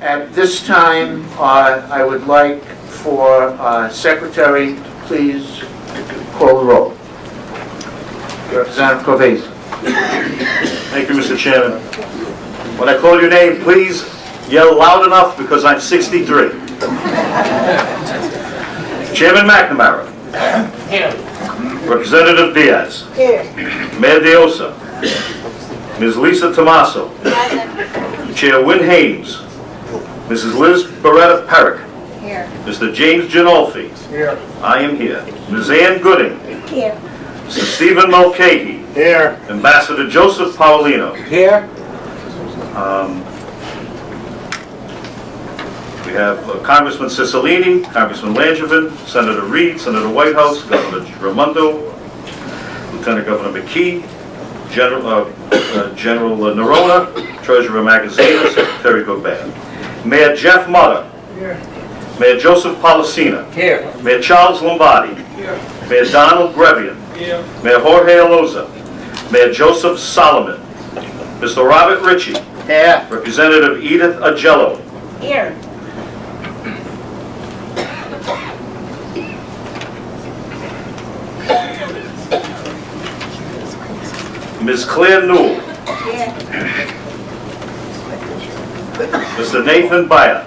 At this time, I would like for Secretary to please call the roll. Representative Corvese. Thank you, Mr. Chairman. When I call your name, please yell loud enough because I'm 63. Chairman McNamara. Here. Representative Diaz. Here. Mayor Diosa. Ms. Lisa Tomaso. Chair Wynn Haynes. Mrs. Liz Beretta Perrick. Here. Mr. James Ginolfi. Here. I am here. Ms. Ann Gooding. Here. Mr. Stephen Mulcahy. Here. Ambassador Joseph Paolino. Here. We have Congressman Cicilline, Congressman Langevin, Senator Reed, Senator Whitehouse, Governor Raimondo, Lieutenant Governor McKee, General Nerona, Treasurer Magazzino, Secretary Gorbea. Mayor Jeff Mutter. Here. Mayor Joseph Polisena. Here. Mayor Charles Lombardi. Here. Mayor Donald Grevian. Here. Mayor Jorge Aloza. Mayor Joseph Solomon. Mr. Robert Ritchie. Here. Representative Edith Agello. Here. Ms. Claire Newell. Here. Mr. Nathan Byer.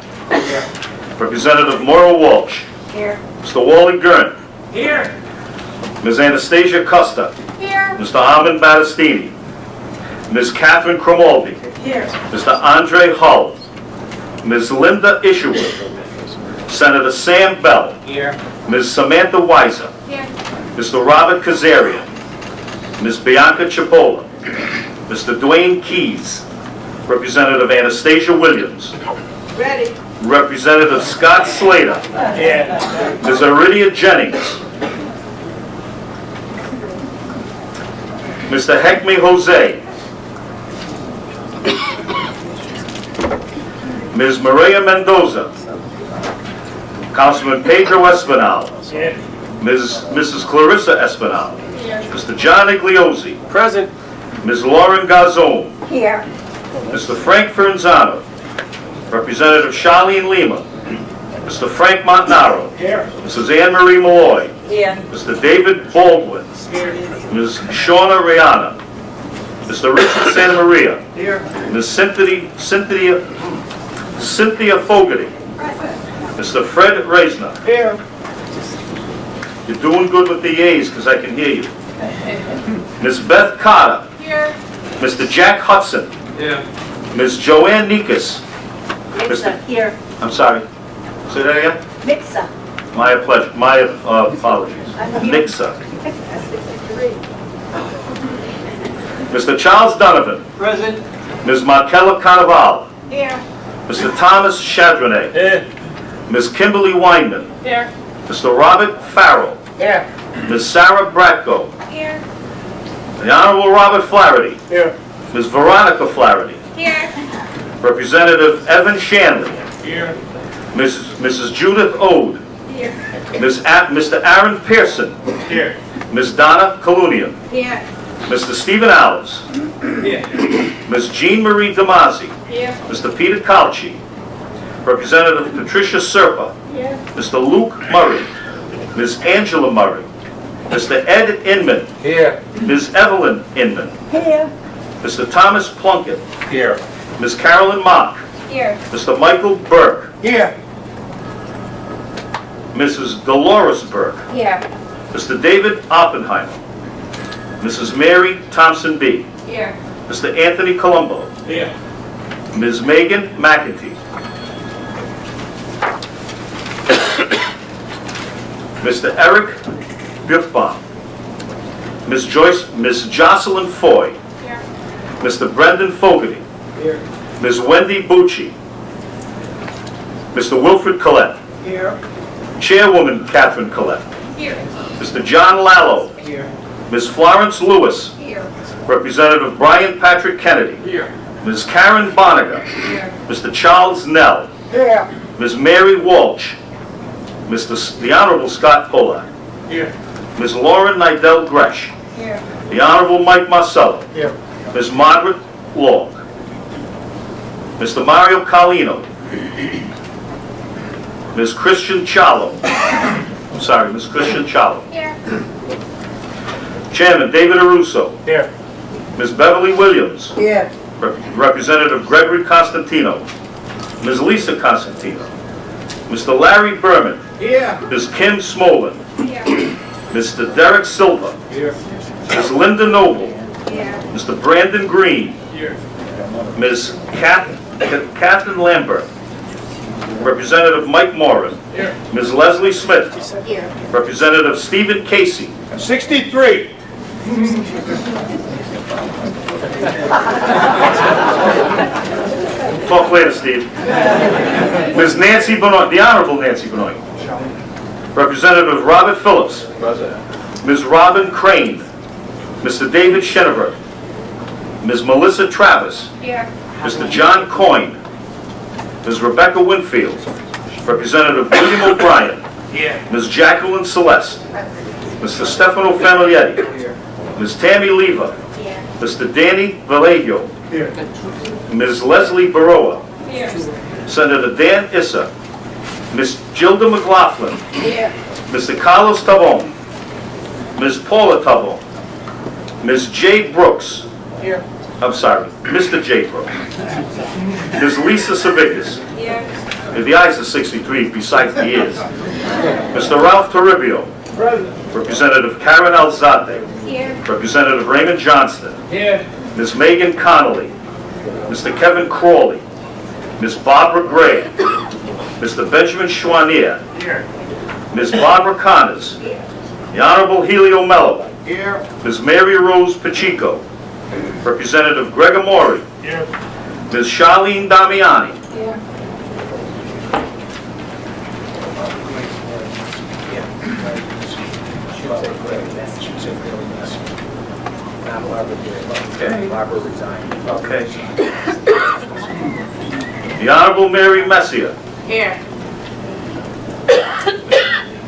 Representative Maura Walsh. Here. Mr. Wally Gurn. Here. Ms. Anastasia Costa. Here. Mr. Armand Battistini. Ms. Catherine Cromaldi. Here. Mr. Andre Hull. Ms. Linda Isherwood. Senator Sam Bell. Here. Ms. Samantha Weiser. Here. Mr. Robert Kazarian. Ms. Bianca Cipolla. Mr. Dwayne Keys. Representative Anastasia Williams. Ready. Representative Scott Slater. Here. Ms. Aridia Jennings. Mr. Hecme Jose. Ms. Maria Mendoza. Councilman Pedro Espinal. Here. Mrs. Clarissa Espinal. Mr. John Igliozzi. Present. Ms. Lauren Garzone. Here. Mr. Frank Ferenzano. Representative Charlene Lima. Mr. Frank Montanaro. Here. Mrs. Anne Marie Malloy. Here. Mr. David Baldwin. Here. Ms. Shauna Rihanna. Mr. Richard Santa Maria. Here. Ms. Cynthia Fogarty. Mr. Fred Reisner. Here. You're doing good with the yeas because I can hear you. Ms. Beth Carter. Here. Mr. Jack Hudson. Here. Ms. Joanne Nikas. Mixer. Here. I'm sorry. Say that again? Mixer. My pleasure. My apologies. Nixa. Mr. Charles Donovan. Present. Ms. Markella Carnaval. Here. Mr. Thomas Chadronnet. Here. Ms. Kimberly Weinman. Here. Mr. Robert Farrell. Here. Ms. Sarah Bratko. Here. The Honorable Robert Flaherty. Here. Ms. Veronica Flaherty. Here. Representative Evan Shanley. Here. Mrs. Judith Ode. Here. Mr. Aaron Pearson. Here. Ms. Donna Kalunian. Here. Mr. Stephen Alves. Here. Ms. Jean Marie Damazzi. Here. Mr. Peter Calci. Representative Patricia Serpa. Here. Mr. Luke Murray. Ms. Angela Murray. Mr. Ed Inman. Here. Ms. Evelyn Inman. Here. Mr. Thomas Plunkett. Here. Ms. Carolyn Mock. Here. Mr. Michael Burke. Here. Mrs. Dolores Burke. Here. Mr. David Oppenheimer. Mrs. Mary Thompson B. Here. Mr. Anthony Colombo. Here. Ms. Megan McEntee. Mr. Eric Buchbaum. Ms. Jocelyn Foy. Here. Mr. Brendan Fogarty. Here. Ms. Wendy Bucci. Mr. Wilfred Collette. Here. Chairwoman Catherine Collette. Here. Mr. John Lallo. Here. Ms. Florence Lewis. Here. Representative Brian Patrick Kennedy. Here. Ms. Karen Boniger. Here. Mr. Charles Nell. Here. Ms. Mary Walsh. The Honorable Scott Polak. Here. Ms. Lauren Nidell Gresh. Here. The Honorable Mike Marcello. Here. Ms. Margaret Long. Mr. Mario Carlino. Ms. Christian Chalo. Ms. Christian Chalo. Here. Chairman David Arusso. Here. Ms. Beverly Williams. Here. Representative Gregory Constantino. Ms. Lisa Constantino. Mr. Larry Berman. Here. Ms. Kim Smolin. Here. Mr. Derek Silva. Here. Ms. Linda Noble. Here. Mr. Brandon Green. Here. Ms. Catherine Lambert. Representative Mike Moran. Here. Ms. Leslie Smith. Here. Representative Stephen Casey. 63. Talk later, Steve. Ms. Nancy Benoit, the Honorable Nancy Benoit. Representative Robert Phillips. Ms. Robin Crane. Mr. David Shenevert. Ms. Melissa Travis. Here. Mr. John Coyne. Ms. Rebecca Winfield. Representative William O'Brien. Here. Ms. Jacqueline Celeste. Mr. Stefano Familietti. Ms. Tammy Leva. Here. Mr. Danny Vallejo. Here. Ms. Leslie Baroa. Here. Senator Dan Issa. Ms. Gilda McLaughlin. Here. Mr. Carlos Tavon. Ms. Paula Tavon. Ms. Jay Brooks. Here. I'm sorry, Mr. Jay Brooks. Ms. Lisa Savickas. Here. The eyes are 63, besides the ears. Mr. Ralph Toribio. Present. Representative Karen Alzate. Here. Representative Raymond Johnston. Here. Ms. Megan Connolly. Mr. Kevin Crawley. Ms. Barbara Gray. Mr. Benjamin Chouanier. Here. Ms. Barbara Connors. The Honorable Helio Mello. Here. Ms. Mary Rose Pacheco. Representative Gregor Mori. Here. Ms. Charlene Damiani. Here. Okay. Barbara resigned. Okay. The Honorable Mary Messier. Here.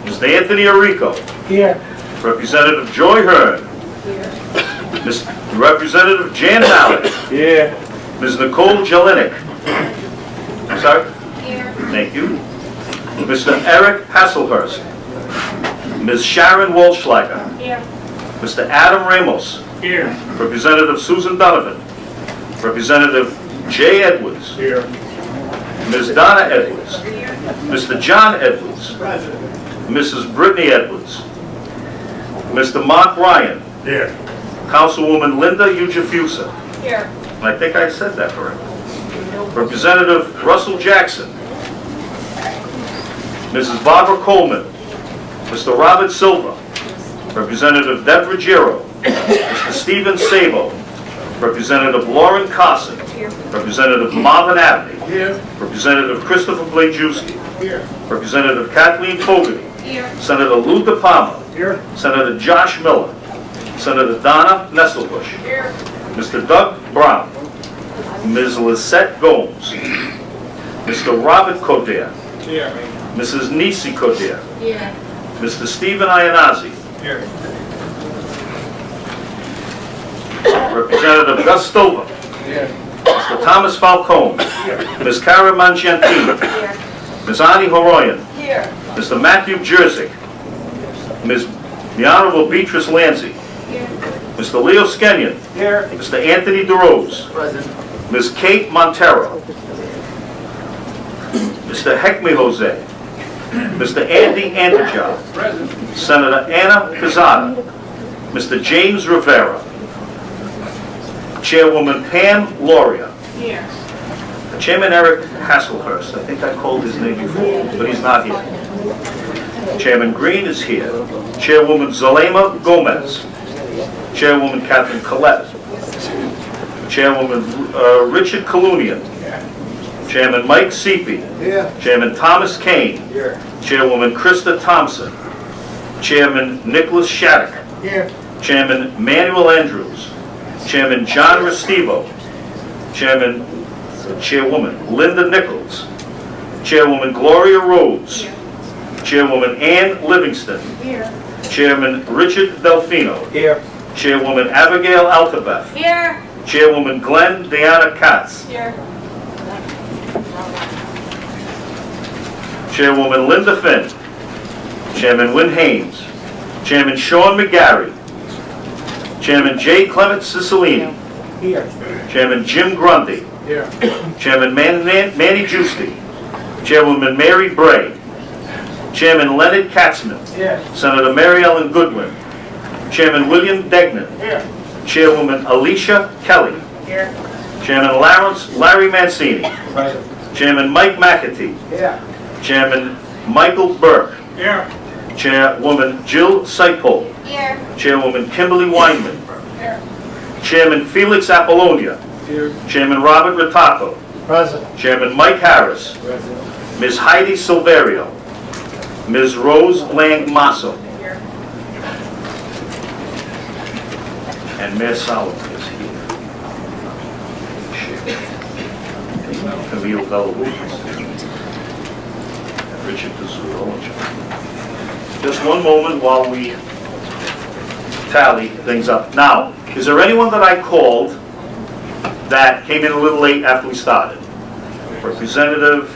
Mr. Anthony Arrico. Here. Representative Joy Hearn. Here. Ms. Representative Jan Mallett. Here. Ms. Nicole Jelinek. I'm sorry? Here. Thank you. Mr. Eric Hasselhurst. Ms. Sharon Walschlager. Here. Mr. Adam Ramos. Here. Representative Susan Donovan. Representative Jay Edwards. Here. Ms. Donna Edwards. Here. Mr. John Edwards. Present. Mrs. Brittany Edwards. Mr. Mark Ryan. Here. Councilwoman Linda Ujafusa. Here. I think I said that correctly. Representative Russell Jackson. Mrs. Barbara Coleman. Mr. Robert Silva. Representative Deborah Giro. Mr. Stephen Sabo. Representative Lauren Carson. Here. Representative Marvin Abney. Here. Representative Christopher Blajewski. Here. Representative Kathleen Fogarty. Here. Senator Lou DePalma. Here. Senator Josh Miller. Senator Donna Nesselbush. Here. Mr. Doug Brown. Ms. Lisette Gomes. Mr. Robert Codere. Here. Mrs. Nisi Codere. Here. Mr. Stephen Ianazzi. Here. Representative Gus Stover. Here. Mr. Thomas Falcone. Ms. Cara Mangiantini. Here. Ms. Ani Horoyan. Here. Mr. Matthew Jerzik. The Honorable Beatrice Lanzi. Here. Mr. Leo Skenyon. Here. Mr. Anthony DeRose. Present. Ms. Kate Montero. Mr. Hekme Jose. Mr. Andy Antijar. Present. Senator Anna Quezada. Mr. James Rivera. Chairwoman Pam Loria. Here. Chairman Eric Hasselhurst. I think I called his name before, but he's not here. Chairman Green is here. Chairwoman Zulema Gomez. Chairwoman Catherine Collette. Chairwoman Richard Kalunian. Chairman Mike Seepy. Here. Chairman Thomas Kane. Here. Chairwoman Krista Thompson. Chairman Nicholas Shattuck. Here. Chairman Manuel Andrews. Chairman John Restivo. Chairwoman Linda Nichols. Chairwoman Gloria Rhodes. Chairwoman Ann Livingston. Here. Chairman Richard Delfino. Here. Chairwoman Abigail Altabeth. Here. Chairwoman Glenn Deanna Katz. Here. Chairwoman Linda Finn. Chairman Wynn Haynes. Chairman Sean McGarry. Chairman J. Clement Cicilline. Here. Chairman Jim Grundy. Here. Chairman Manny Giusti. Chairwoman Mary Bray. Chairman Leonard Katzman. Here. Senator Mary Ellen Goodwin. Chairman William Degnan. Here. Chairwoman Alicia Kelly. Here. Chairman Larry Mancini. Present. Chairman Mike McAtee. Here. Chairman Michael Burke. Here. Chairwoman Jill Seipel. Here. Chairwoman Kimberly Weinman. Here. Chairman Felix Apollonia. Here. Chairman Robert Rataco. Present. Chairman Mike Harris. Present. Ms. Heidi Silverio. Ms. Rose Lang Masso. Here. And Mayor Solomon is here. Camille Bellalucas. And Richard Pizzuto. Just one moment while we tally things up. Now, is there anyone that I called that came in a little late after we started? Representative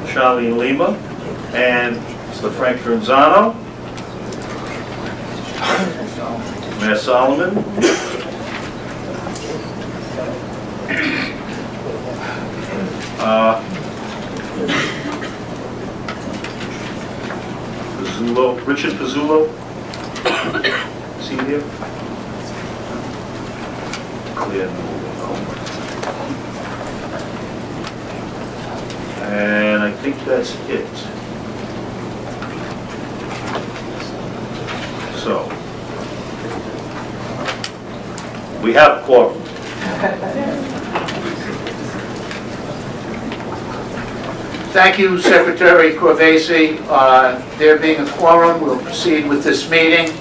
Charlene Lima and Mr. Frank Franzano. Mayor Solomon. Richard Pizzulo. Is he here? Clear. And I think that's it. So, we have quorum. Thank you, Secretary Corvese. There being a quorum, we'll proceed with this meeting.